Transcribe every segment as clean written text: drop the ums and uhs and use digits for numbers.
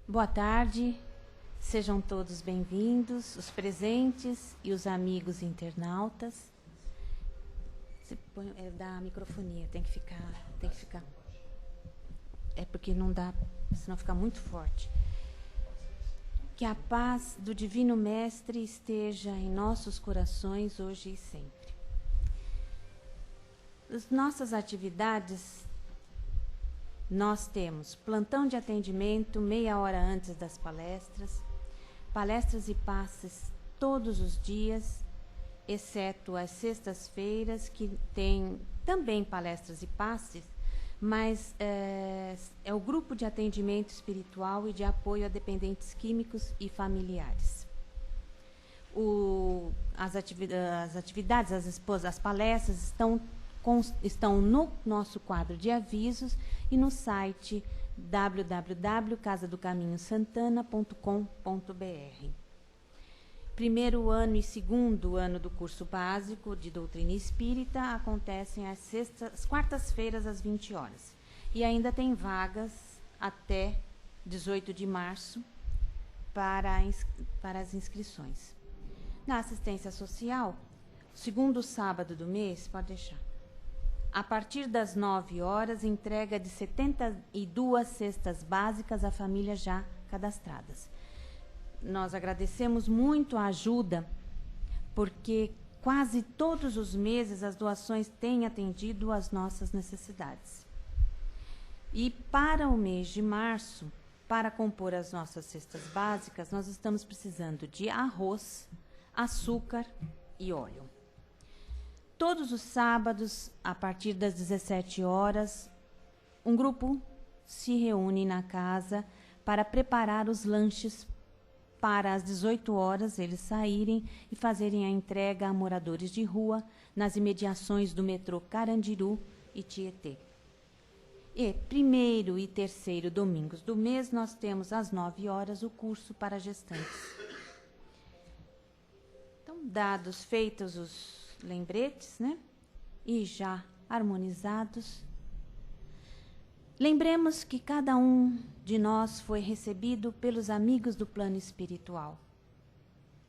Boa tarde, sejam todos bem-vindos, os presentes e os amigos internautas. Você põe, da microfonia, tem que ficar. É porque não dá, senão fica muito forte. Que a paz do Divino Mestre esteja em nossos corações hoje e sempre. As nossas atividades, nós temos plantão de atendimento meia hora antes das palestras, palestras e passes todos os dias, exceto as sextas-feiras, que tem também palestras e passes, mas é o grupo de atendimento espiritual e de apoio a dependentes químicos e familiares. As atividades, as palestras estão no nosso quadro de avisos e no site www.casadocaminhosantana.com.br. Primeiro ano e segundo ano do curso básico de doutrina espírita acontecem às quartas-feiras às 20 horas. E ainda tem vagas até 18 de março para as inscrições. Na assistência social, segundo sábado do mês, pode deixar. A partir das 9 horas, entrega de 72 cestas básicas a famílias já cadastradas. Nós agradecemos muito a ajuda, porque quase todos os meses as doações têm atendido às nossas necessidades. E para o mês de março, para compor as nossas cestas básicas, nós estamos precisando de arroz, açúcar e óleo. Todos os sábados, a partir das 17 horas, um grupo se reúne na casa para preparar os lanches para às 18 horas eles saírem e fazerem a entrega a moradores de rua nas imediações do metrô Carandiru e Tietê. E primeiro e terceiro domingos do mês nós temos às 9 horas o curso para gestantes. Então, dados feitos os lembretes, né? E já harmonizados, lembremos que cada um de nós foi recebido pelos amigos do plano espiritual,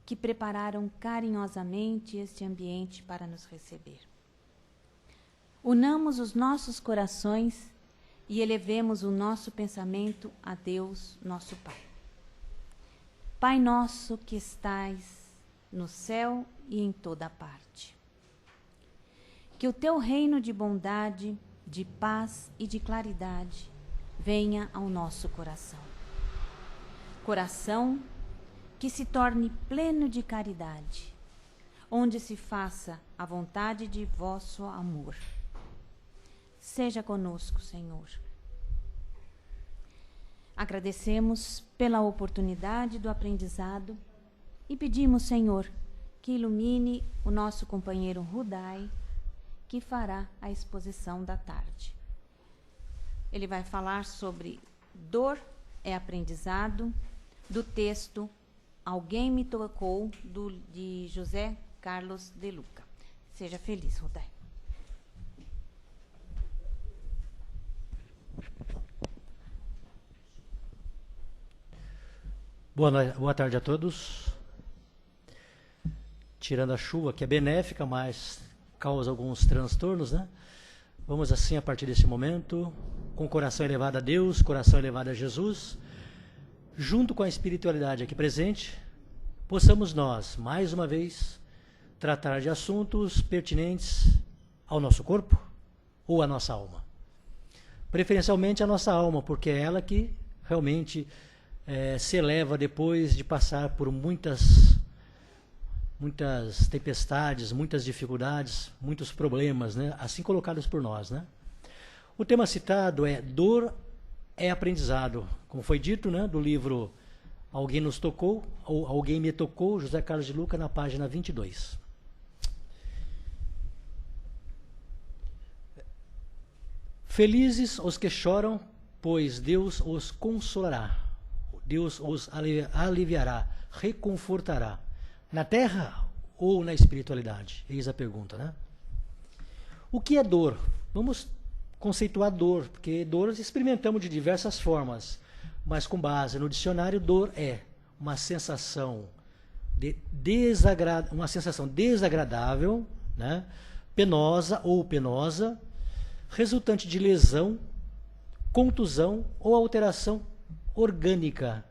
que prepararam carinhosamente este ambiente para nos receber. Unamos os nossos corações e elevemos o nosso pensamento a Deus, nosso Pai. Pai nosso que estais no céu e em toda parte. Que o teu reino de bondade, de paz e de claridade venha ao nosso coração. Coração que se torne pleno de caridade, onde se faça a vontade de vosso amor. Seja conosco, Senhor. Agradecemos pela oportunidade do aprendizado e pedimos, Senhor, que ilumine o nosso companheiro Rudai, que fará a exposição da tarde. Ele vai falar sobre dor é aprendizado, do texto Alguém me tocou, de José Carlos de Luca. Seja feliz, Rudai. Boa tarde a todos. Tirando a chuva, que é benéfica, mas causa alguns transtornos, né? Vamos assim, a partir desse momento, com o coração elevado a Deus, coração elevado a Jesus, junto com a espiritualidade aqui presente, possamos nós, mais uma vez, tratar de assuntos pertinentes ao nosso corpo ou à nossa alma. Preferencialmente a nossa alma, porque é ela que realmente se eleva depois de passar por muitas tempestades, muitas dificuldades, muitos problemas, né? Assim colocados por nós, né? O tema citado é Dor é Aprendizado, como foi dito, né? Do livro Alguém nos tocou, ou Alguém me tocou, José Carlos de Luca, na página 22. Felizes os que choram, pois Deus os consolará, Deus os aliviará, reconfortará. Na terra ou na espiritualidade? Eis a pergunta, né? O que é dor? Vamos conceituar dor, porque dor experimentamos de diversas formas. Mas com base no dicionário, dor é uma sensação desagradável, né? Penosa ou penosa, resultante de lesão, contusão ou alteração orgânica.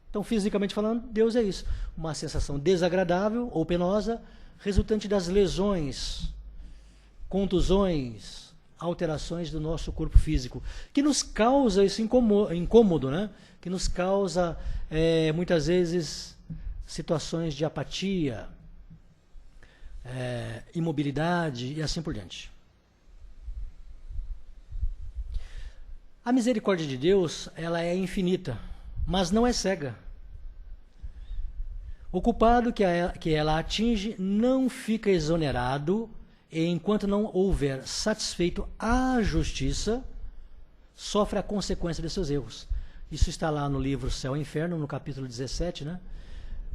Então, fisicamente falando, Deus é isso. Uma sensação desagradável ou penosa, resultante das lesões, contusões, alterações do nosso corpo físico, que nos causa esse incômodo, né? Que nos causa, muitas vezes, situações de apatia, imobilidade e assim por diante. A misericórdia de Deus, ela é infinita, mas não é cega. O culpado que ela atinge não fica exonerado, e enquanto não houver satisfeito a justiça, sofre a consequência de seus erros. Isso está lá no livro Céu e Inferno, no capítulo 17, né?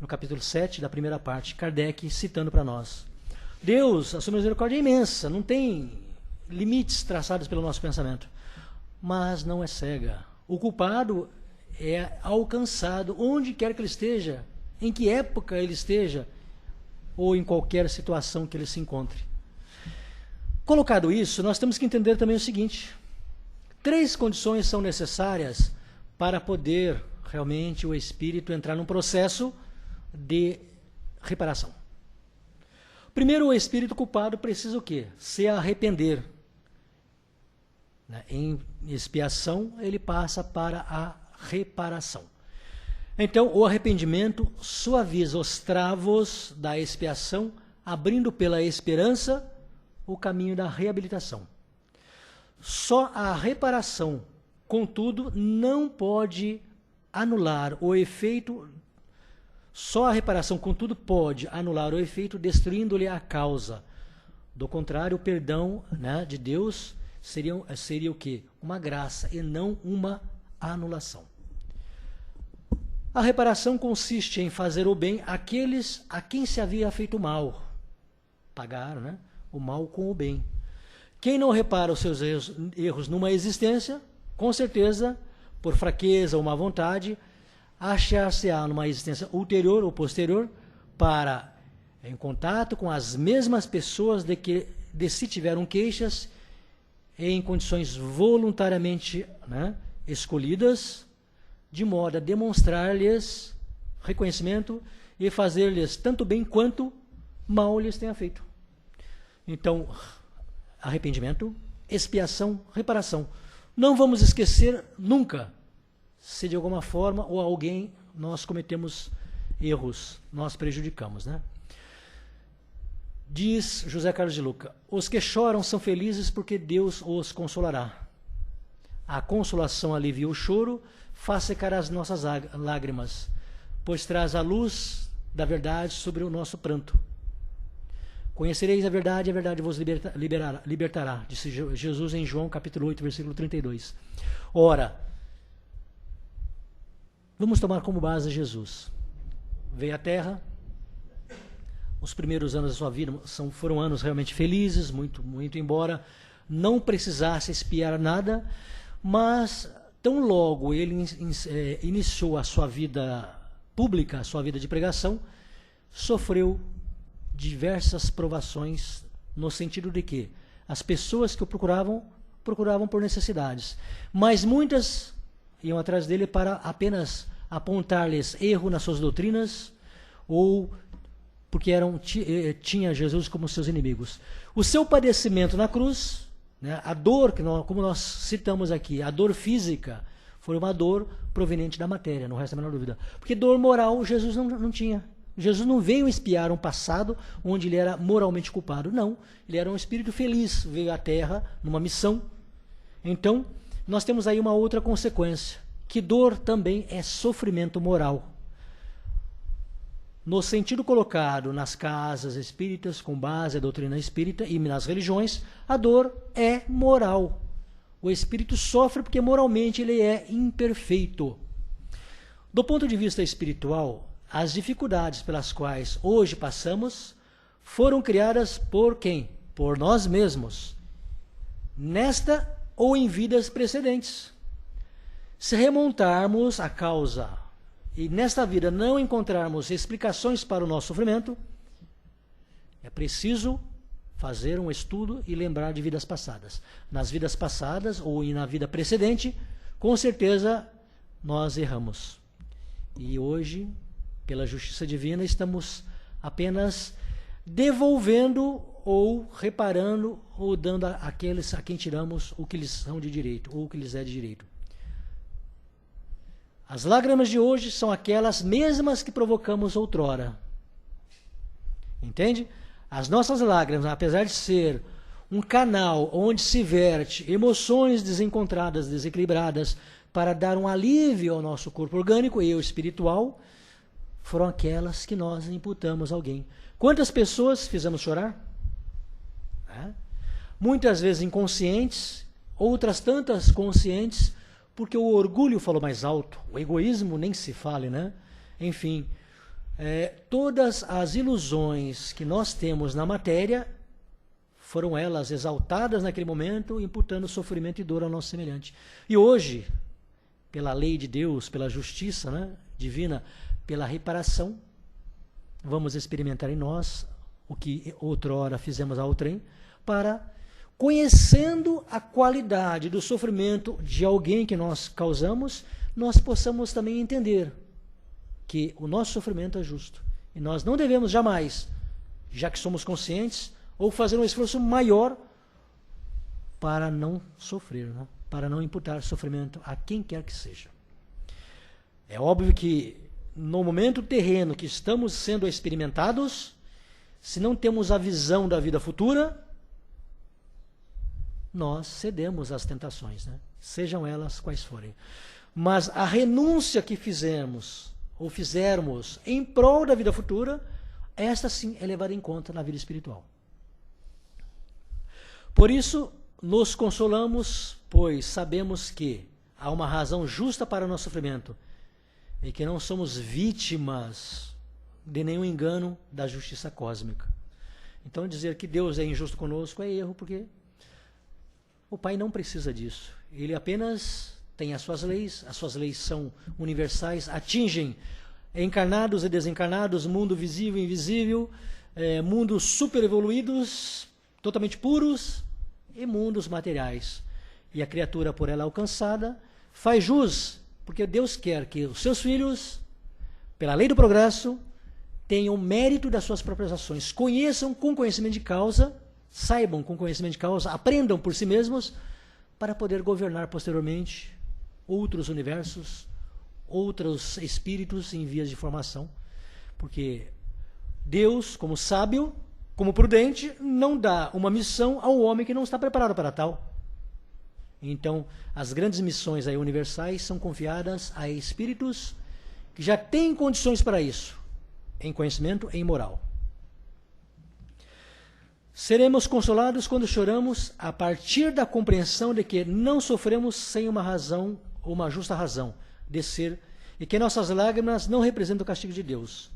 No capítulo 7 da primeira parte, Kardec citando para nós. Deus, a sua misericórdia é imensa, não tem limites traçados pelo nosso pensamento, mas não é cega. O culpado é alcançado onde quer que ele esteja, em que época ele esteja, ou em qualquer situação que ele se encontre. Colocado isso, nós temos que entender também o seguinte: 3 condições são necessárias para poder realmente o espírito entrar num processo de reparação. Primeiro, o espírito culpado precisa o quê? Se arrepender. Em expiação, ele passa para a reparação. Então, o arrependimento suaviza os travos da expiação, abrindo pela esperança o caminho da reabilitação. Só a reparação, contudo, não pode anular o efeito. Só a reparação, contudo, pode anular o efeito, destruindo-lhe a causa. Do contrário, o perdão, né, de Deus seria o quê? Uma graça e não uma anulação. A reparação consiste em fazer o bem àqueles a quem se havia feito mal. Pagar, né, o mal com o bem. Quem não repara os seus erros numa existência, com certeza, por fraqueza ou má vontade, achar-se-á numa existência ulterior ou posterior para, em contato com as mesmas pessoas de se tiveram queixas, em condições voluntariamente, né, escolhidas, de modo a demonstrar-lhes reconhecimento e fazer-lhes tanto bem quanto mal lhes tenha feito. Então, arrependimento, expiação, reparação. Não vamos esquecer nunca se de alguma forma ou alguém nós cometemos erros, nós prejudicamos, né? Diz José Carlos de Luca: os que choram são felizes porque Deus os consolará. A consolação alivia o choro, faz secar as nossas lágrimas, pois traz a luz da verdade sobre o nosso pranto. Conhecereis a verdade vos libertará, disse Jesus em João capítulo 8, versículo 32. Ora, vamos tomar como base Jesus. Veio à Terra, os primeiros anos da sua vida foram anos realmente felizes, muito, muito embora não precisasse expiar nada, mas tão logo ele iniciou a sua vida pública, a sua vida de pregação, sofreu diversas provações, no sentido de que as pessoas que o procuravam por necessidades, mas muitas iam atrás dele para apenas apontar-lhes erro nas suas doutrinas, ou porque tinha Jesus como seus inimigos. O seu padecimento na cruz, né, a dor, como nós citamos aqui, a dor física, foi uma dor proveniente da matéria, não resta a menor dúvida. Porque dor moral Jesus não tinha. Jesus não veio expiar um passado onde ele era moralmente culpado. Não, ele era um espírito feliz, veio à Terra numa missão. Então, nós temos aí uma outra consequência, que dor também é sofrimento moral. No sentido colocado nas casas espíritas, com base na doutrina espírita e nas religiões, a dor é moral. O espírito sofre porque moralmente ele é imperfeito. Do ponto de vista espiritual, as dificuldades pelas quais hoje passamos foram criadas por quem? Por nós mesmos, nesta ou em vidas precedentes. Se remontarmos à causa e nesta vida não encontrarmos explicações para o nosso sofrimento, é preciso fazer um estudo e lembrar de vidas passadas. Nas vidas passadas ou na vida precedente, com certeza nós erramos. E hoje, pela justiça divina, estamos apenas devolvendo ou reparando ou dando àqueles a quem tiramos o que lhes são de direito ou o que lhes é de direito. As lágrimas de hoje são aquelas mesmas que provocamos outrora. Entende? As nossas lágrimas, apesar de ser um canal onde se verte emoções desencontradas, desequilibradas, para dar um alívio ao nosso corpo orgânico e ao espiritual, foram aquelas que nós imputamos a alguém. Quantas pessoas fizemos chorar? Muitas vezes inconscientes, outras tantas conscientes, porque o orgulho falou mais alto, o egoísmo nem se fale, né? Enfim, todas as ilusões que nós temos na matéria foram elas exaltadas naquele momento, imputando sofrimento e dor ao nosso semelhante. E hoje, pela lei de Deus, pela justiça, né, divina, pela reparação, vamos experimentar em nós o que outrora fizemos a outrem, para, conhecendo a qualidade do sofrimento de alguém que nós causamos, nós possamos também entender que o nosso sofrimento é justo. E nós não devemos jamais, já que somos conscientes, ou fazer um esforço maior para não sofrer, né? Para não imputar sofrimento a quem quer que seja. É óbvio que no momento terreno que estamos sendo experimentados, se não temos a visão da vida futura, nós cedemos às tentações, né? Sejam elas quais forem. Mas a renúncia que fizemos ou fizermos em prol da vida futura, esta sim é levada em conta na vida espiritual. Por isso, nos consolamos, pois sabemos que há uma razão justa para o nosso sofrimento e que não somos vítimas de nenhum engano da justiça cósmica. Então, dizer que Deus é injusto conosco é erro, porque o Pai não precisa disso. Ele apenas tem as suas leis são universais, atingem encarnados e desencarnados, mundo visível e invisível, mundos super evoluídos, totalmente puros, e mundos materiais. E a criatura, por ela alcançada, faz jus, porque Deus quer que os seus filhos, pela lei do progresso, tenham mérito das suas próprias ações, conheçam com conhecimento de causa, saibam com conhecimento de causa, aprendam por si mesmos, para poder governar posteriormente outros universos, outros espíritos em vias de formação. Porque Deus, como sábio, como prudente, não dá uma missão ao homem que não está preparado para tal. Então, as grandes missões aí universais são confiadas a espíritos que já têm condições para isso, em conhecimento e em moral. Seremos consolados quando choramos a partir da compreensão de que não sofremos sem uma razão, ou uma justa razão de ser, e que nossas lágrimas não representam o castigo de Deus.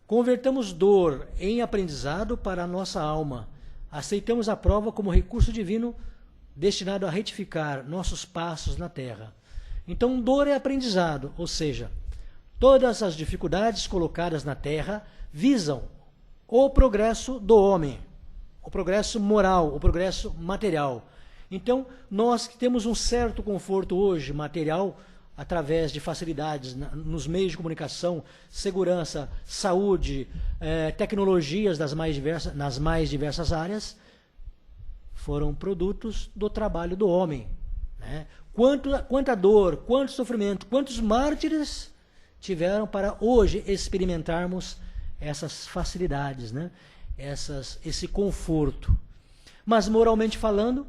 Convertamos dor em aprendizado para a nossa alma. Aceitamos a prova como recurso divino destinado a retificar nossos passos na terra. Então, dor é aprendizado, ou seja, todas as dificuldades colocadas na terra visam o progresso do homem, o progresso moral, o progresso material. Então, nós que temos um certo conforto hoje material, através de facilidades nos meios de comunicação, segurança, saúde, tecnologias nas mais diversas áreas, foram produtos do trabalho do homem, né? Quanta dor, quanto sofrimento, quantos mártires tiveram para hoje experimentarmos essas facilidades, né? Esse conforto. Mas moralmente falando,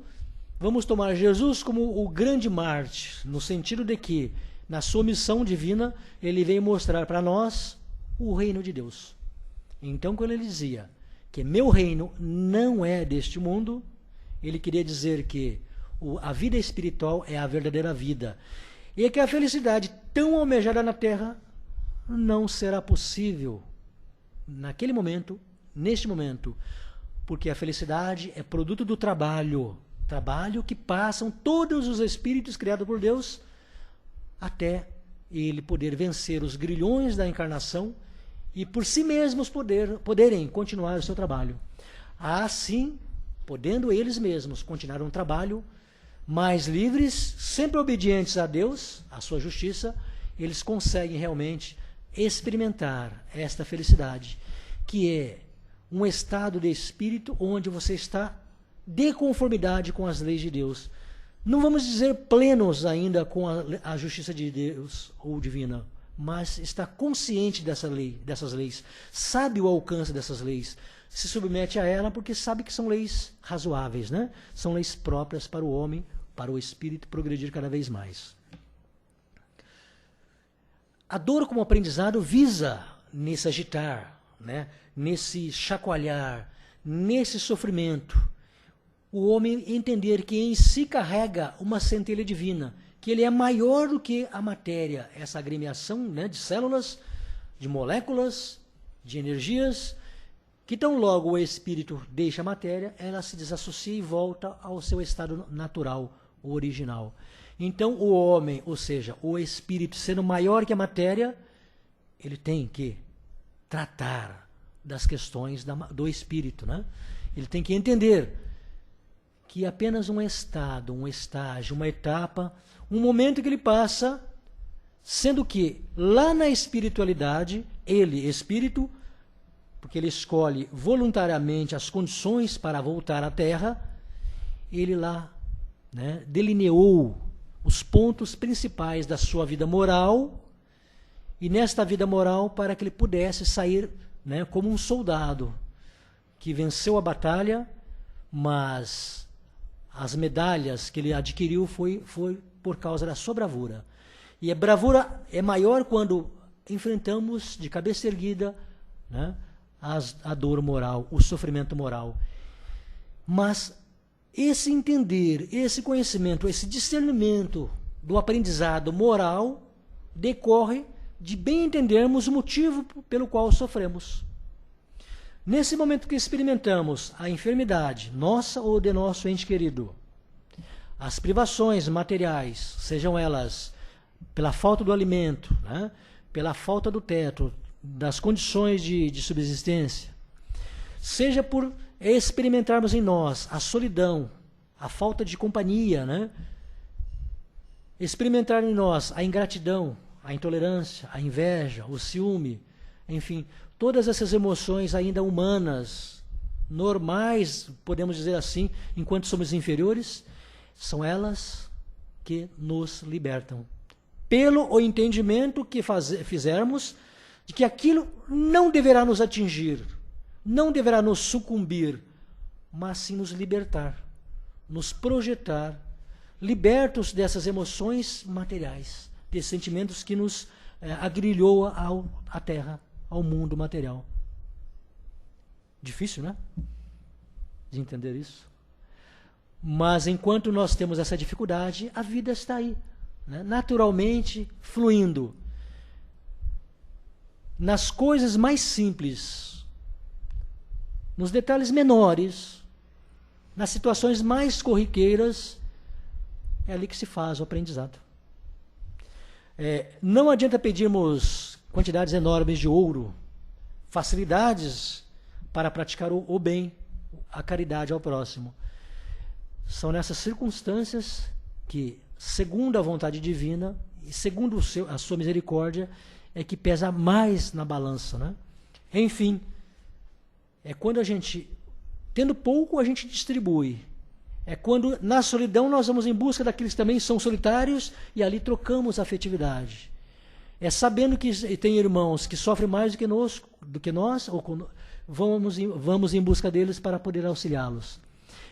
vamos tomar Jesus como o grande mártir, no sentido de que, na sua missão divina, ele veio mostrar para nós o reino de Deus. Então, quando ele dizia que meu reino não é deste mundo, ele queria dizer que a vida espiritual é a verdadeira vida. E que a felicidade tão almejada na terra não será possível naquele momento, neste momento, porque a felicidade é produto do trabalho que passam todos os espíritos criados por Deus até ele poder vencer os grilhões da encarnação e por si mesmos poderem continuar o seu trabalho. Assim, podendo eles mesmos continuar um trabalho mais livres, sempre obedientes a Deus, à sua justiça, eles conseguem realmente experimentar esta felicidade, que é um estado de espírito onde você está de conformidade com as leis de Deus. Não vamos dizer plenos ainda com a justiça de Deus ou divina, mas está consciente dessas leis, sabe o alcance dessas leis, se submete a ela porque sabe que são leis razoáveis, né? São leis próprias para o homem, para o espírito progredir cada vez mais. A dor como aprendizado visa nesse agitar, né? Nesse chacoalhar, nesse sofrimento, o homem entender que em si carrega uma centelha divina, que ele é maior do que a matéria, essa agremiação, né, de células, de moléculas, de energias, que tão logo o espírito deixa a matéria, ela se desassocia e volta ao seu estado natural, o original. Então o homem, ou seja, o espírito sendo maior que a matéria, ele tem que tratar das questões do espírito, né? Ele tem que entender que apenas um estado, um estágio, uma etapa, um momento que ele passa, sendo que lá na espiritualidade, ele, espírito, porque ele escolhe voluntariamente as condições para voltar à Terra, ele lá, né, delineou os pontos principais da sua vida moral, e nesta vida moral, para que ele pudesse sair, né, como um soldado que venceu a batalha, mas as medalhas que ele adquiriu foi por causa da sua bravura. E a bravura é maior quando enfrentamos de cabeça erguida, né, a dor moral, o sofrimento moral. Mas esse entender, esse conhecimento, esse discernimento do aprendizado moral decorre de bem entendermos o motivo pelo qual sofremos. Nesse momento que experimentamos a enfermidade, nossa ou de nosso ente querido, as privações materiais, sejam elas pela falta do alimento, né, pela falta do teto, das condições de subsistência, seja por experimentarmos em nós a solidão, a falta de companhia, né, experimentar em nós a ingratidão, a intolerância, a inveja, o ciúme, enfim, todas essas emoções ainda humanas, normais, podemos dizer assim, enquanto somos inferiores, são elas que nos libertam. Pelo o entendimento que fizermos de que aquilo não deverá nos atingir, não deverá nos sucumbir, mas sim nos libertar, nos projetar, libertos dessas emoções materiais, desses sentimentos que nos agrilhou à terra, ao mundo material. Difícil, né? De entender isso. Mas enquanto nós temos essa dificuldade, a vida está aí, né? Naturalmente fluindo. Nas coisas mais simples, nos detalhes menores, nas situações mais corriqueiras, é ali que se faz o aprendizado. Não adianta pedirmos quantidades enormes de ouro, facilidades para praticar o bem, a caridade ao próximo. São nessas circunstâncias que, segundo a vontade divina e segundo a sua misericórdia, é que pesa mais na balança, né? Enfim, é quando a gente, tendo pouco, a gente distribui. É quando, na solidão, nós vamos em busca daqueles que também são solitários e ali trocamos a afetividade. É sabendo que tem irmãos que sofrem mais do que nós, vamos em busca deles para poder auxiliá-los.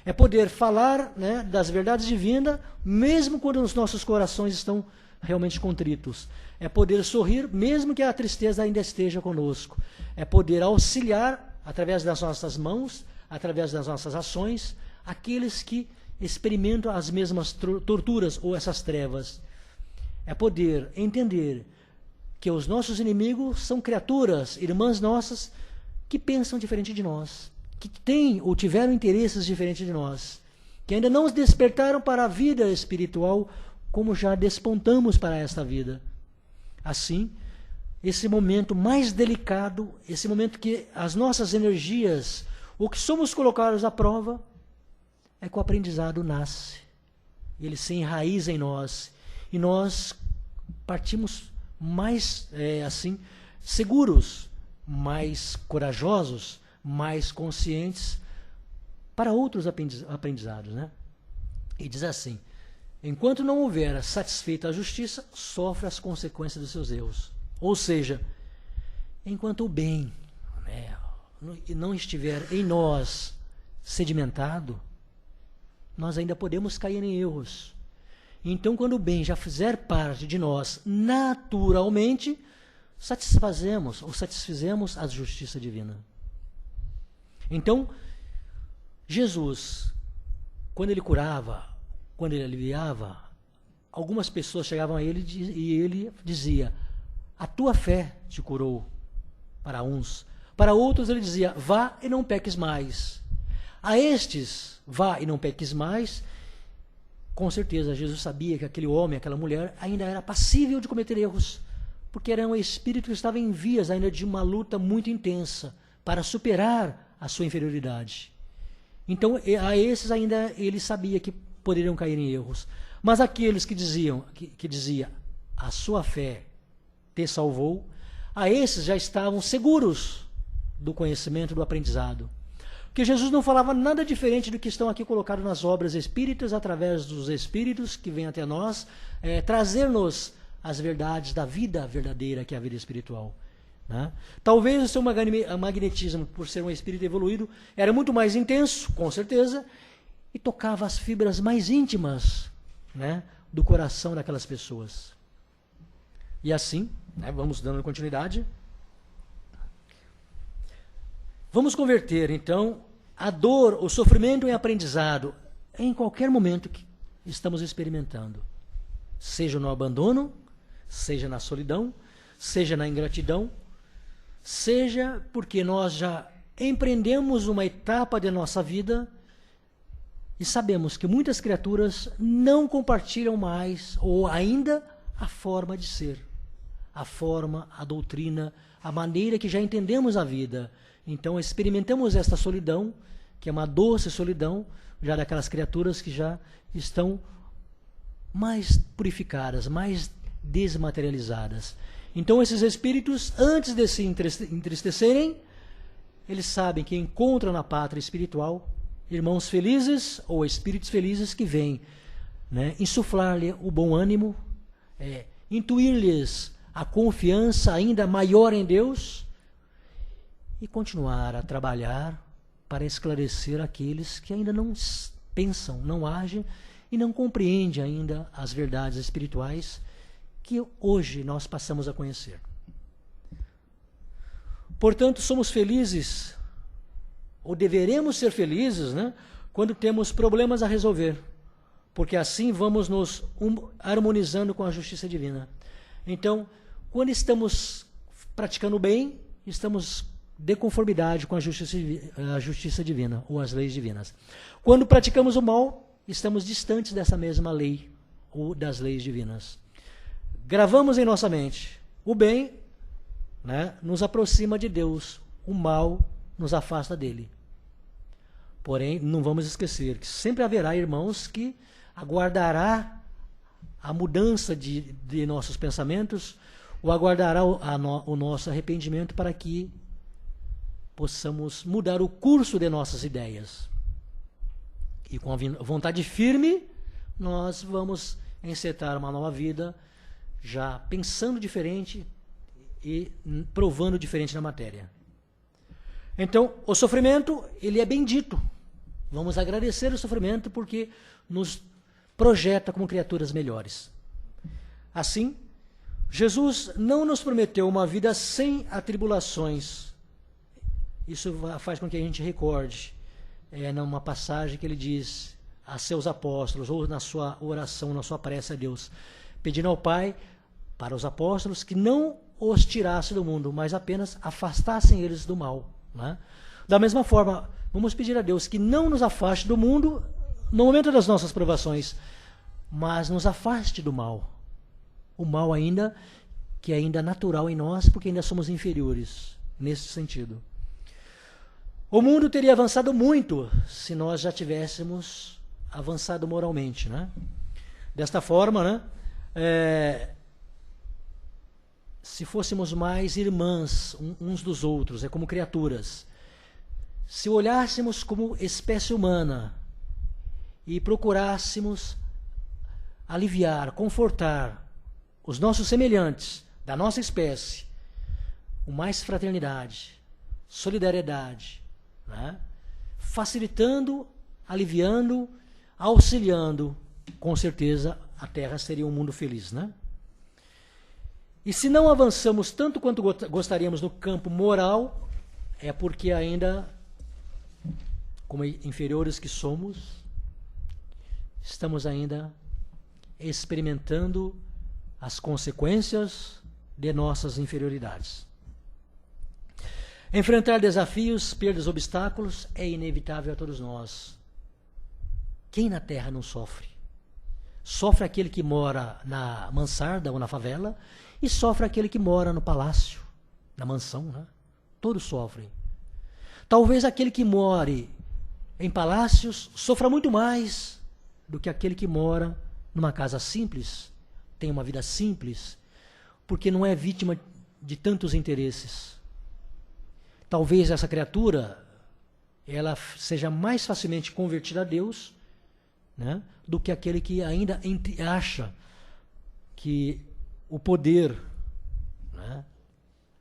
É poder falar, né, das verdades divinas, mesmo quando os nossos corações estão realmente contritos. É poder sorrir, mesmo que a tristeza ainda esteja conosco. É poder auxiliar, através das nossas mãos, através das nossas ações, aqueles que experimentam as mesmas torturas ou essas trevas. É poder entender que os nossos inimigos são criaturas, irmãs nossas, que pensam diferente de nós, que têm ou tiveram interesses diferentes de nós, que ainda não os despertaram para a vida espiritual como já despontamos para esta vida. Assim, esse momento mais delicado, esse momento que as nossas energias, o que somos colocados à prova, é que o aprendizado nasce. Ele se enraiza em nós. E nós partimos mais, seguros, mais corajosos, mais conscientes para outros aprendizados, né? E diz assim: enquanto não houver satisfeita a justiça, sofre as consequências dos seus erros. Ou seja, enquanto o bem, né, não estiver em nós sedimentado, nós ainda podemos cair em erros. Então, quando o bem já fizer parte de nós naturalmente, satisfizemos a justiça divina. Então, Jesus, quando ele curava, quando ele aliviava, algumas pessoas chegavam a ele e ele dizia: a tua fé te curou. Para uns. Para outros ele dizia: vá e não peques mais. A estes, vá e não peques mais. Com certeza, Jesus sabia que aquele homem, aquela mulher, ainda era passível de cometer erros, porque era um espírito que estava em vias ainda de uma luta muito intensa para superar a sua inferioridade. Então, a esses ainda ele sabia que poderiam cair em erros. Mas aqueles que dizia, a sua fé te salvou, a esses já estavam seguros do conhecimento, do aprendizado. Porque Jesus não falava nada diferente do que estão aqui colocados nas obras espíritas, através dos espíritos que vêm até nós, trazer-nos as verdades da vida verdadeira, que é a vida espiritual. Né? Talvez o seu magnetismo, por ser um espírito evoluído, era muito mais intenso, com certeza, e tocava as fibras mais íntimas, né, do coração daquelas pessoas. E assim, né, vamos dando continuidade. Vamos converter, então, a dor, o sofrimento em aprendizado, em qualquer momento que estamos experimentando. Seja no abandono, seja na solidão, seja na ingratidão, seja porque nós já empreendemos uma etapa de nossa vida e sabemos que muitas criaturas não compartilham mais, ou ainda, a forma de ser, a forma, a doutrina, a maneira que já entendemos a vida. Então experimentamos esta solidão, que é uma doce solidão, já daquelas criaturas que já estão mais purificadas, mais desmaterializadas. Então esses espíritos, antes de se entristecerem, eles sabem que encontram na pátria espiritual irmãos felizes ou espíritos felizes que vêm, né, insuflar-lhe o bom ânimo, intuir-lhes a confiança ainda maior em Deus, e continuar a trabalhar para esclarecer aqueles que ainda não pensam, não agem e não compreendem ainda as verdades espirituais que hoje nós passamos a conhecer. Portanto, somos felizes, ou deveremos ser felizes, né, quando temos problemas a resolver, porque assim vamos nos harmonizando com a justiça divina. Então, quando estamos praticando o bem, estamos de conformidade com a justiça divina, ou as leis divinas. Quando praticamos o mal, estamos distantes dessa mesma lei, ou das leis divinas. Gravamos em nossa mente o bem, né, nos aproxima de Deus, o mal nos afasta dele. Porém, não vamos esquecer que sempre haverá irmãos que aguardará a mudança de nossos pensamentos, ou aguardará o nosso arrependimento para que possamos mudar o curso de nossas ideias. E com a vontade firme, nós vamos encetar uma nova vida, já pensando diferente e provando diferente na matéria. Então, o sofrimento, ele é bendito. Vamos agradecer o sofrimento porque nos projeta como criaturas melhores. Assim, Jesus não nos prometeu uma vida sem atribulações. Isso faz com que a gente recorde numa passagem que ele diz a seus apóstolos, ou na sua oração, na sua prece a Deus, pedindo ao Pai, para os apóstolos, que não os tirasse do mundo, mas apenas afastassem eles do mal. Né? Da mesma forma, vamos pedir a Deus que não nos afaste do mundo no momento das nossas provações, mas nos afaste do mal. O mal ainda, que é ainda natural em nós, porque ainda somos inferiores, nesse sentido. O mundo teria avançado muito se nós já tivéssemos avançado moralmente, né? Desta forma, né? Se fôssemos mais irmãs uns dos outros, como criaturas, se olhássemos como espécie humana e procurássemos aliviar, confortar os nossos semelhantes da nossa espécie, com mais fraternidade, solidariedade, né? Facilitando, aliviando, auxiliando, com certeza a Terra seria um mundo feliz, né? E se não avançamos tanto quanto gostaríamos no campo moral, é porque ainda, como inferiores que somos, estamos ainda experimentando as consequências de nossas inferioridades. Enfrentar desafios, perdas, obstáculos é inevitável a todos nós. Quem na Terra não sofre? Sofre aquele que mora na mansarda ou na favela e sofre aquele que mora no palácio, na mansão, né? Todos sofrem. Talvez aquele que more em palácios sofra muito mais do que aquele que mora numa casa simples, tem uma vida simples, porque não é vítima de tantos interesses. Talvez essa criatura ela seja mais facilmente convertida a Deus, né, do que aquele que ainda acha que o poder, né,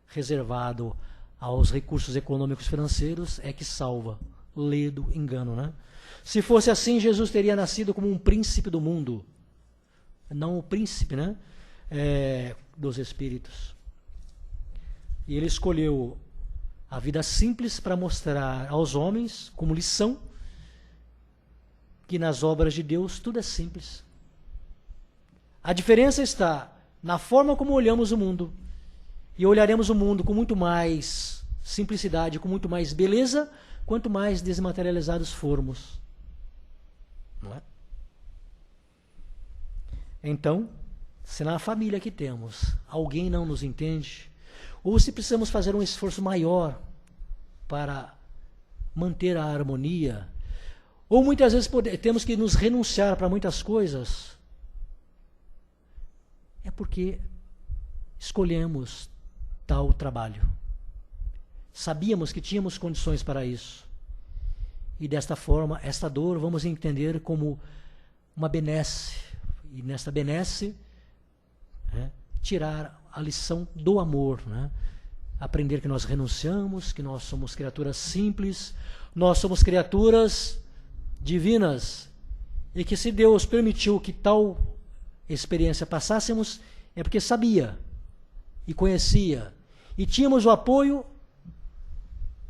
reservado aos recursos econômicos financeiros é que salva. Ledo engano, né? Se fosse assim, Jesus teria nascido como um príncipe do mundo, não o príncipe, né, dos espíritos. E ele escolheu a vida simples para mostrar aos homens, como lição, que nas obras de Deus tudo é simples. A diferença está na forma como olhamos o mundo. E olharemos o mundo com muito mais simplicidade, com muito mais beleza, quanto mais desmaterializados formos. Não é? Então, se na família que temos alguém não nos entende, ou se precisamos fazer um esforço maior para manter a harmonia, ou muitas vezes temos que nos renunciar para muitas coisas, é porque escolhemos tal trabalho. Sabíamos que tínhamos condições para isso. E desta forma, esta dor vamos entender como uma benesse. E nesta benesse, tirar a lição do amor, né? Aprender que nós renunciamos, que nós somos criaturas simples, nós somos criaturas divinas, e que se Deus permitiu que tal experiência passássemos, é porque sabia e conhecia, e tínhamos o apoio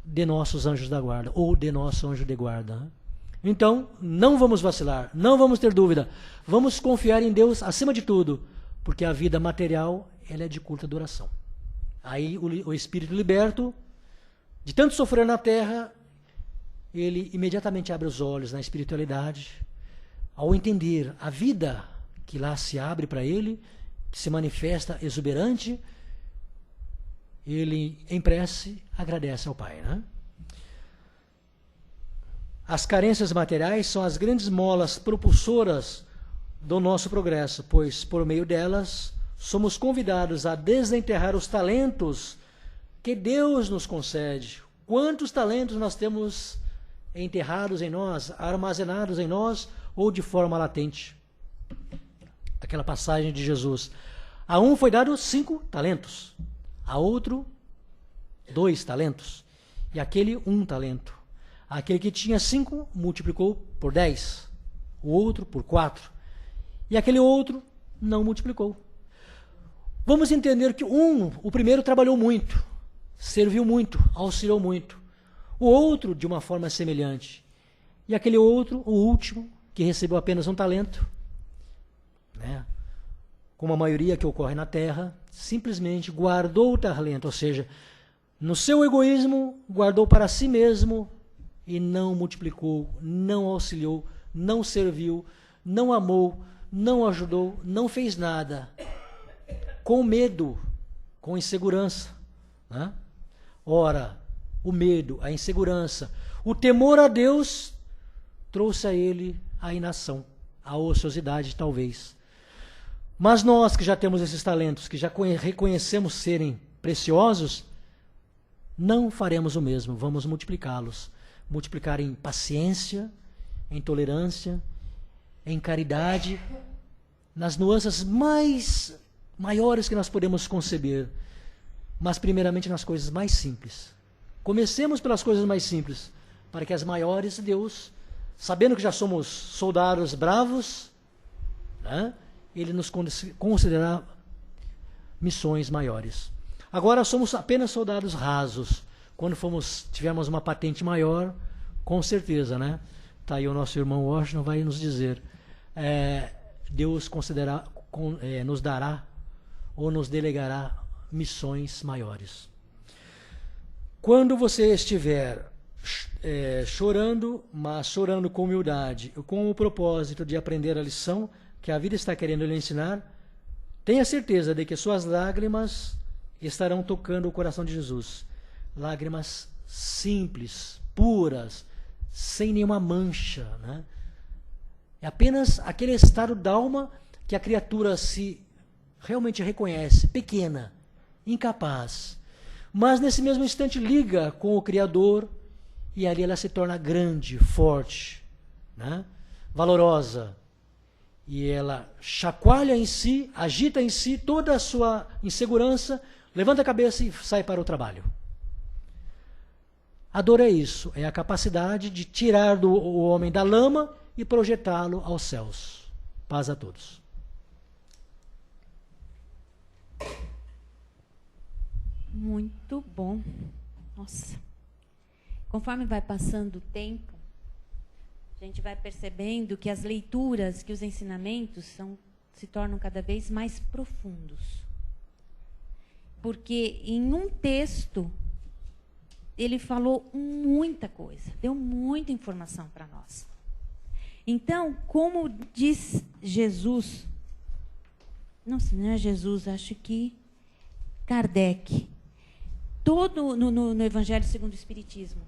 de nossos anjos da guarda, ou de nosso anjo de guarda, né? Então, não vamos vacilar, não vamos ter dúvida, vamos confiar em Deus acima de tudo, porque a vida material ela é de curta duração. Aí o espírito liberto, de tanto sofrer na terra, ele imediatamente abre os olhos na espiritualidade, ao entender a vida que lá se abre para ele, que se manifesta exuberante, ele em prece agradece ao Pai, né? As carências materiais são as grandes molas propulsoras do nosso progresso, pois por meio delas somos convidados a desenterrar os talentos que Deus nos concede. Quantos talentos nós temos enterrados em nós, armazenados em nós ou de forma latente? Aquela passagem de Jesus. A um foi dado 5 talentos, a outro 2 talentos, e aquele 1 talento. Aquele que tinha 5 multiplicou por 10, o outro por 4, e aquele outro não multiplicou. Vamos entender que o primeiro trabalhou muito, serviu muito, auxiliou muito, o outro de uma forma semelhante, e aquele outro, o último, que recebeu apenas 1 talento, né? Como a maioria que ocorre na Terra, simplesmente guardou o talento, ou seja, no seu egoísmo, guardou para si mesmo e não multiplicou, não auxiliou, não serviu, não amou, não ajudou, não fez nada, com medo, com insegurança, né? Ora, o medo, a insegurança, o temor a Deus trouxe a ele a inação, a ociosidade talvez. Mas nós que já temos esses talentos, que já reconhecemos serem preciosos, não faremos o mesmo, vamos multiplicá-los. Multiplicar em paciência, em tolerância, em caridade, nas nuances maiores que nós podemos conceber, mas primeiramente nas coisas mais simples. Comecemos pelas coisas mais simples, para que as maiores, Deus, sabendo que já somos soldados bravos, né, Ele nos concederá missões maiores. Agora somos apenas soldados rasos. Quando tivermos uma patente maior, com certeza, né? Tá aí o nosso irmão Washington vai nos dizer, Deus nos dará ou nos delegará missões maiores. Quando você estiver chorando, mas chorando com humildade, com o propósito de aprender a lição que a vida está querendo lhe ensinar, tenha certeza de que suas lágrimas estarão tocando o coração de Jesus. Lágrimas simples, puras, sem nenhuma mancha, né? É apenas aquele estado d'alma que a criatura se realmente reconhece, pequena, incapaz. Mas nesse mesmo instante liga com o Criador e ali ela se torna grande, forte, né? Valorosa. E ela chacoalha em si, agita em si toda a sua insegurança, levanta a cabeça e sai para o trabalho. A dor é isso, é a capacidade de tirar o homem da lama e projetá-lo aos céus. Paz a todos. Muito bom. Nossa. Conforme vai passando o tempo, a gente vai percebendo que as leituras, que os ensinamentos se tornam cada vez mais profundos. Porque em um texto, ele falou muita coisa, deu muita informação para nós. Então, como diz Jesus, não é Jesus, acho que Kardec, todo no Evangelho segundo o Espiritismo,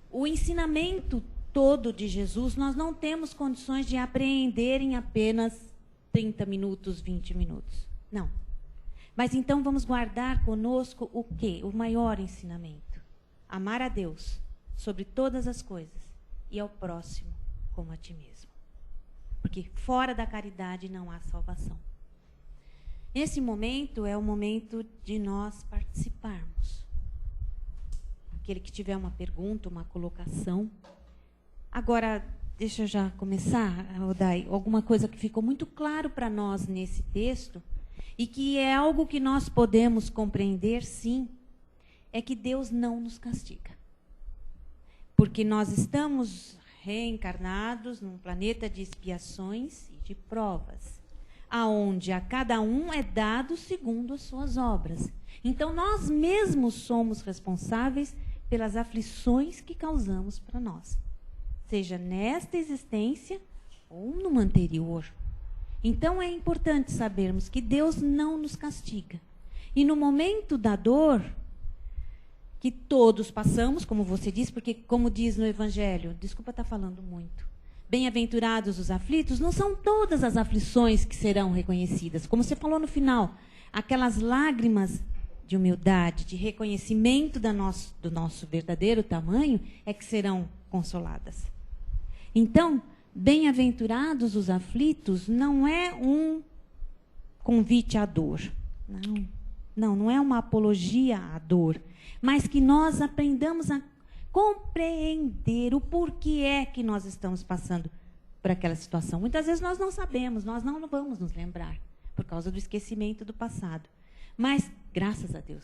o ensinamento todo de Jesus, nós não temos condições de apreender em apenas 30 minutos, 20 minutos. Não. Mas então vamos guardar conosco o quê? O maior ensinamento. Amar a Deus sobre todas as coisas e ao próximo como a ti mesmo. Porque fora da caridade não há salvação. Esse momento é o momento de nós participarmos. Aquele que tiver uma pergunta, uma colocação. Agora, deixa eu já começar, Odai, alguma coisa que ficou muito claro para nós nesse texto, e que é algo que nós podemos compreender, sim, é que Deus não nos castiga. Porque nós estamos reencarnados num planeta de expiações e de provas, aonde a cada um é dado segundo as suas obras. Então, nós mesmos somos responsáveis pelas aflições que causamos para nós, seja nesta existência ou numa anterior. Então, é importante sabermos que Deus não nos castiga. E no momento da dor, que todos passamos, como você disse, porque, como diz no Evangelho, desculpa estar falando muito, bem-aventurados os aflitos, não são todas as aflições que serão reconhecidas. Como você falou no final, aquelas lágrimas de humildade, de reconhecimento do nosso verdadeiro tamanho, é que serão consoladas. Então, bem-aventurados os aflitos não é um convite à dor. Não é uma apologia à dor. Mas que nós aprendamos a compreender o porquê é que nós estamos passando por aquela situação. Muitas vezes nós não sabemos, nós não vamos nos lembrar, por causa do esquecimento do passado. Mas, graças a Deus.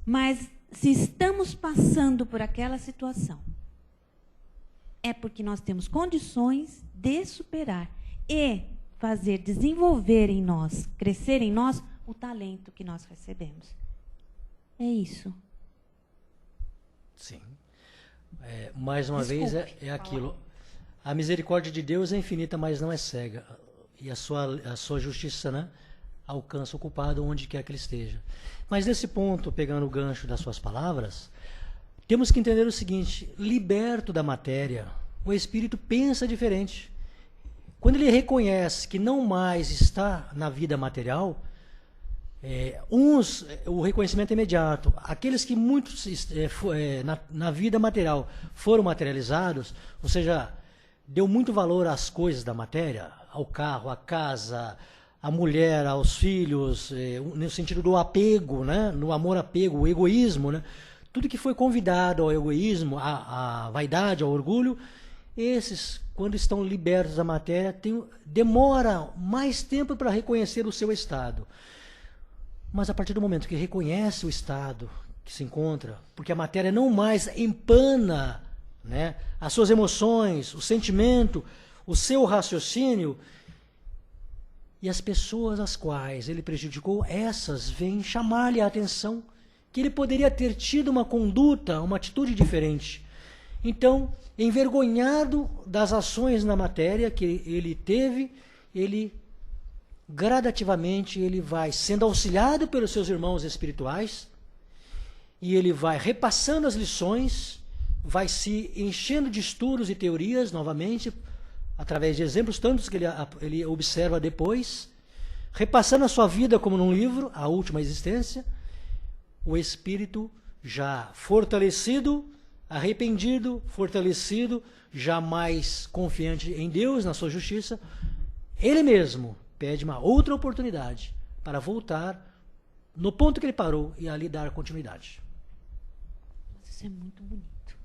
Mas, se estamos passando por aquela situação, é porque nós temos condições de superar e fazer desenvolver em nós, crescer em nós, o talento que nós recebemos. É isso. Sim. Mais uma vez, é aquilo. A misericórdia de Deus é infinita, mas não é cega. e a sua justiça, né, alcança o culpado onde quer que ele esteja. Mas nesse ponto, pegando o gancho das suas palavras, temos que entender o seguinte: liberto da matéria, o espírito pensa diferente. Quando ele reconhece que não mais está na vida material, o reconhecimento é imediato. Aqueles que na vida material foram materializados, ou seja, deu muito valor às coisas da matéria, ao carro, à casa, à mulher, aos filhos, no sentido do apego, né? No amor-apego, o egoísmo, né? Tudo que foi convidado ao egoísmo, à vaidade, ao orgulho, esses, quando estão libertos da matéria, demora mais tempo para reconhecer o seu estado. Mas a partir do momento que reconhece o estado que se encontra, porque a matéria não mais empana, né, as suas emoções, o sentimento, o seu raciocínio, e as pessoas às quais ele prejudicou, essas vêm chamar-lhe a atenção que ele poderia ter tido uma conduta, uma atitude diferente. Então, envergonhado das ações na matéria que ele teve, ele gradativamente ele vai sendo auxiliado pelos seus irmãos espirituais e ele vai repassando as lições, vai se enchendo de estudos e teorias novamente, através de exemplos tantos que ele observa depois, repassando a sua vida como num livro, a última existência, o espírito já fortalecido, arrependido, fortalecido, já mais confiante em Deus, na sua justiça, ele mesmo pede uma outra oportunidade para voltar no ponto que ele parou e ali dar continuidade. Isso é muito bonito,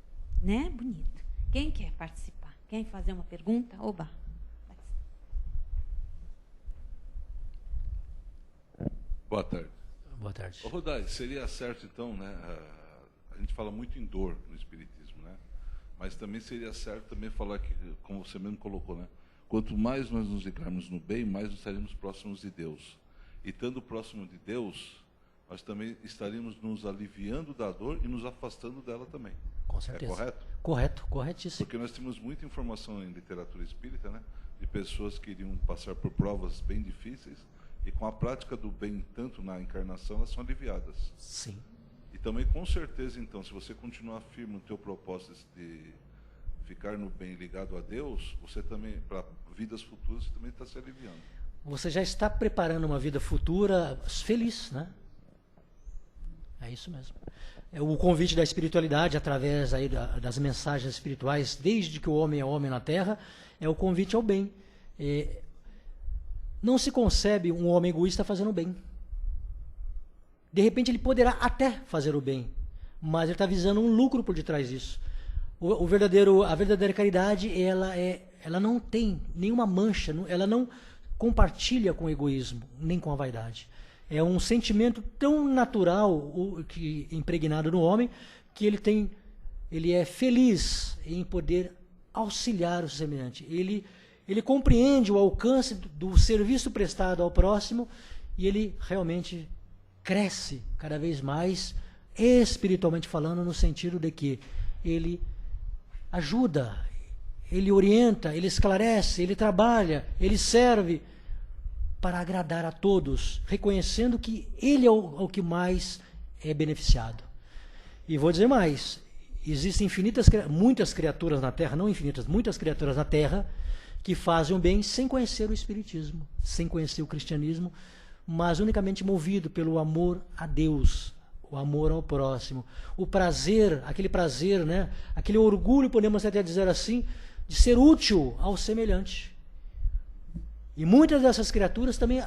né? Bonito. Quem quer participar? Quer fazer uma pergunta? Oba! Boa tarde. Boa tarde. Rodai, seria certo então, né? A gente fala muito em dor no espiritismo, né? Mas também seria certo também falar que, como você mesmo colocou, né? Quanto mais nós nos ligarmos no bem, mais nós estaremos próximos de Deus. E estando próximo de Deus, nós também estaríamos nos aliviando da dor e nos afastando dela também. Com certeza. É correto? Correto, corretíssimo. Porque nós temos muita informação em literatura espírita, né? De pessoas que iriam passar por provas bem difíceis e com a prática do bem, tanto na encarnação, elas são aliviadas. Sim. E também, com certeza, então, se você continuar firme no teu propósito de ficar no bem ligado a Deus, você também, para vidas futuras, você também está se aliviando. Você já está preparando uma vida futura feliz, né? É isso mesmo. O convite da espiritualidade, através aí das mensagens espirituais, desde que o homem é homem na Terra, é o convite ao bem. Não se concebe um homem egoísta fazendo o bem. De repente ele poderá até fazer o bem, mas ele está visando um lucro por detrás disso. A verdadeira caridade, ela não tem nenhuma mancha, ela não compartilha com o egoísmo, nem com a vaidade. É um sentimento tão natural, impregnado no homem, que ele é feliz em poder auxiliar o semelhante. Ele compreende o alcance do serviço prestado ao próximo e ele realmente cresce cada vez mais, espiritualmente falando, no sentido de que ele ajuda, ele orienta, ele esclarece, ele trabalha, ele serve para agradar a todos, reconhecendo que ele é o que mais é beneficiado. E vou dizer mais, existem muitas criaturas na Terra, não infinitas, muitas criaturas na Terra que fazem o bem sem conhecer o Espiritismo, sem conhecer o cristianismo, mas unicamente movido pelo amor a Deus, o amor ao próximo, o prazer, aquele prazer, né? Aquele orgulho, podemos até dizer assim, de ser útil ao semelhante. E muitas dessas criaturas também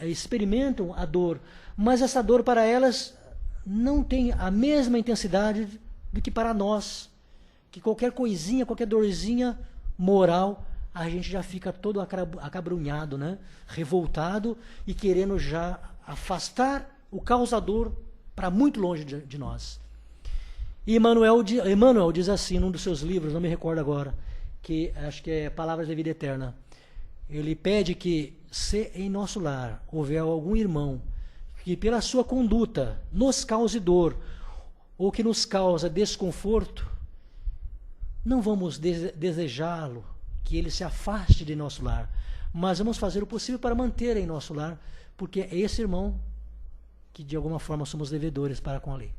experimentam a dor, mas essa dor para elas não tem a mesma intensidade do que para nós, que qualquer coisinha, qualquer dorzinha moral, a gente já fica todo acabrunhado, né? Revoltado e querendo já afastar o causador para muito longe de nós. E Emmanuel diz assim num dos seus livros, não me recordo agora, que acho que é Palavras da Vida Eterna. Ele pede que, se em nosso lar houver algum irmão que pela sua conduta nos cause dor ou que nos causa desconforto, não vamos desejá-lo que ele se afaste de nosso lar, mas vamos fazer o possível para manter em nosso lar, porque é esse irmão que de alguma forma somos devedores para com a lei.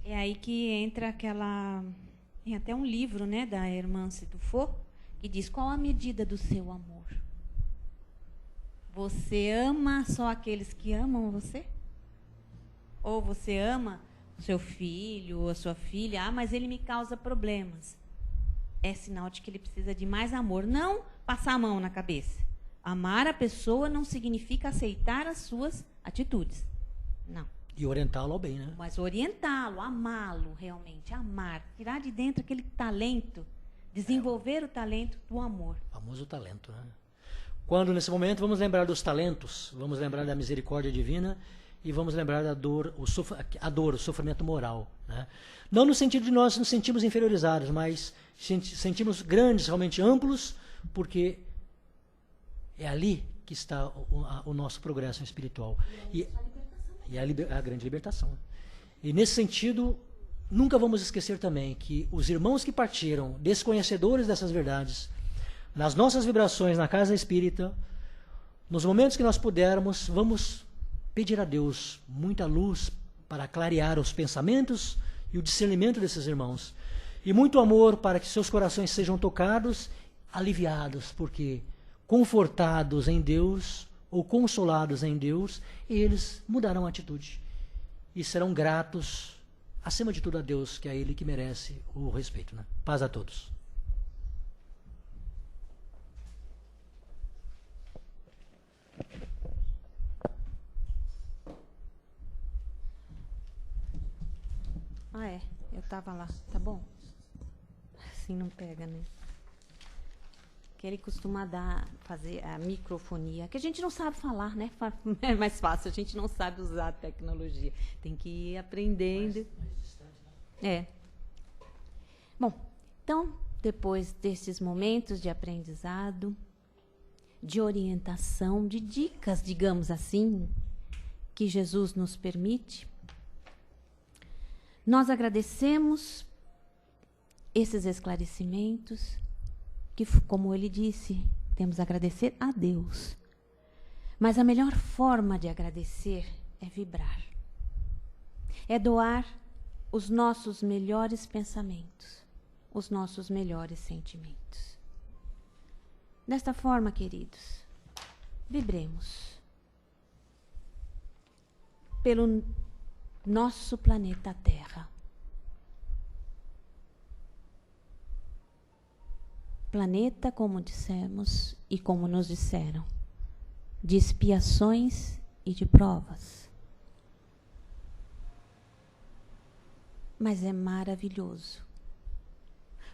É aí que entra aquela... Tem até um livro, né, da Hermance Dufour, que diz: qual a medida do seu amor? Você ama só aqueles que amam você? Ou você ama o seu filho ou a sua filha? Ah, mas ele me causa problemas. É sinal de que ele precisa de mais amor. Não passar a mão na cabeça. Amar a pessoa não significa aceitar as suas atitudes. Não. E orientá-lo ao bem, né? Mas orientá-lo, amá-lo realmente, amar. Tirar de dentro aquele talento, desenvolver o talento do amor. O famoso talento, né? Quando, nesse momento, vamos lembrar dos talentos, vamos lembrar da misericórdia divina e vamos lembrar da dor, o sofrimento moral, né? Não no sentido de nós nos sentimos inferiorizados, mas sentimos grandes, realmente amplos, porque é ali que está o nosso progresso espiritual. E a grande libertação. E nesse sentido, nunca vamos esquecer também que os irmãos que partiram, desconhecedores dessas verdades, nas nossas vibrações na casa espírita, nos momentos que nós pudermos, vamos pedir a Deus muita luz para clarear os pensamentos e o discernimento desses irmãos. E muito amor para que seus corações sejam tocados, aliviados, porque confortados em Deus ou consolados em Deus, eles mudarão a atitude e serão gratos, acima de tudo, a Deus, que é Ele que merece o respeito, né? Paz a todos. Ah, é. Eu estava lá. Tá bom? Assim não pega, né? Que ele costuma fazer a microfonia, que a gente não sabe falar, né? É mais fácil, a gente não sabe usar a tecnologia. Tem que ir aprendendo. É. Bom, então, depois desses momentos de aprendizado, de orientação, de dicas, digamos assim, que Jesus nos permite, nós agradecemos esses esclarecimentos, que, como ele disse, temos a agradecer a Deus. Mas a melhor forma de agradecer é vibrar. É doar os nossos melhores pensamentos, os nossos melhores sentimentos. Desta forma, queridos, vibremos pelo nosso planeta Terra. Planeta, como dissemos e como nos disseram, de expiações e de provas. Mas é maravilhoso,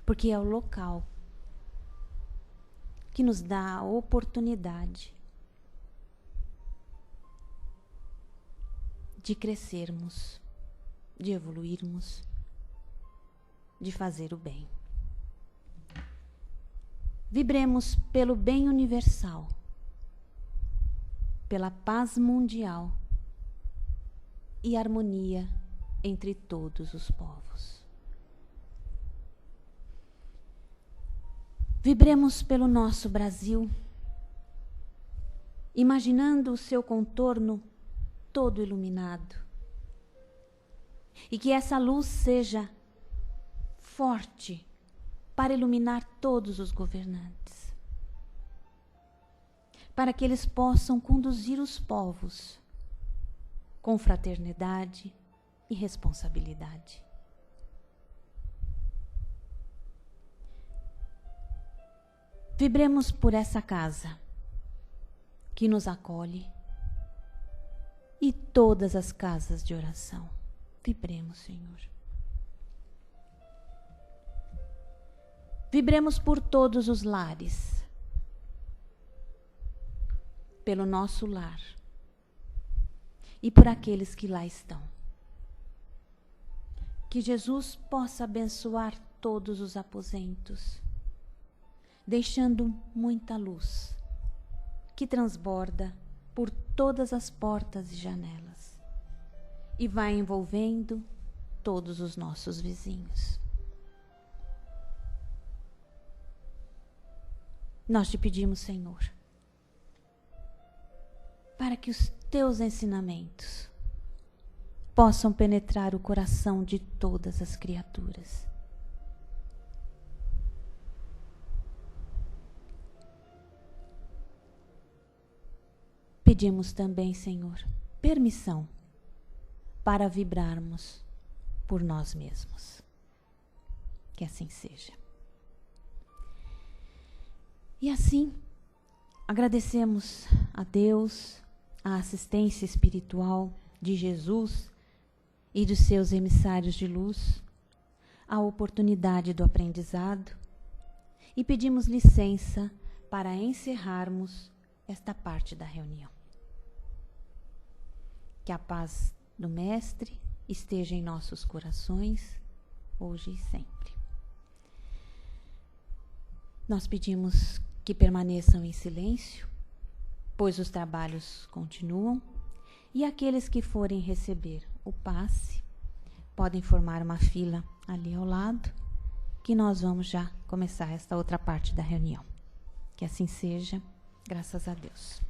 porque é o local que nos dá a oportunidade de crescermos, de evoluirmos, de fazer o bem. Vibremos pelo bem universal, pela paz mundial e harmonia entre todos os povos. Vibremos pelo nosso Brasil, imaginando o seu contorno todo iluminado, e que essa luz seja forte para iluminar todos os governantes, para que eles possam conduzir os povos com fraternidade e responsabilidade. Vibremos por essa casa que nos acolhe e todas as casas de oração. Vibremos, Senhor. Vibremos por todos os lares, pelo nosso lar e por aqueles que lá estão. Que Jesus possa abençoar todos os aposentos, deixando muita luz que transborda por todas as portas e janelas e vai envolvendo todos os nossos vizinhos. Nós te pedimos, Senhor, para que os teus ensinamentos possam penetrar o coração de todas as criaturas. Pedimos também, Senhor, permissão para vibrarmos por nós mesmos. Que assim seja. E assim, agradecemos a Deus, a assistência espiritual de Jesus e dos seus emissários de luz, a oportunidade do aprendizado, e pedimos licença para encerrarmos esta parte da reunião. Que a paz do Mestre esteja em nossos corações, hoje e sempre. Nós pedimos que permaneçam em silêncio, pois os trabalhos continuam, e aqueles que forem receber o passe podem formar uma fila ali ao lado, que nós vamos já começar esta outra parte da reunião. Que assim seja, graças a Deus.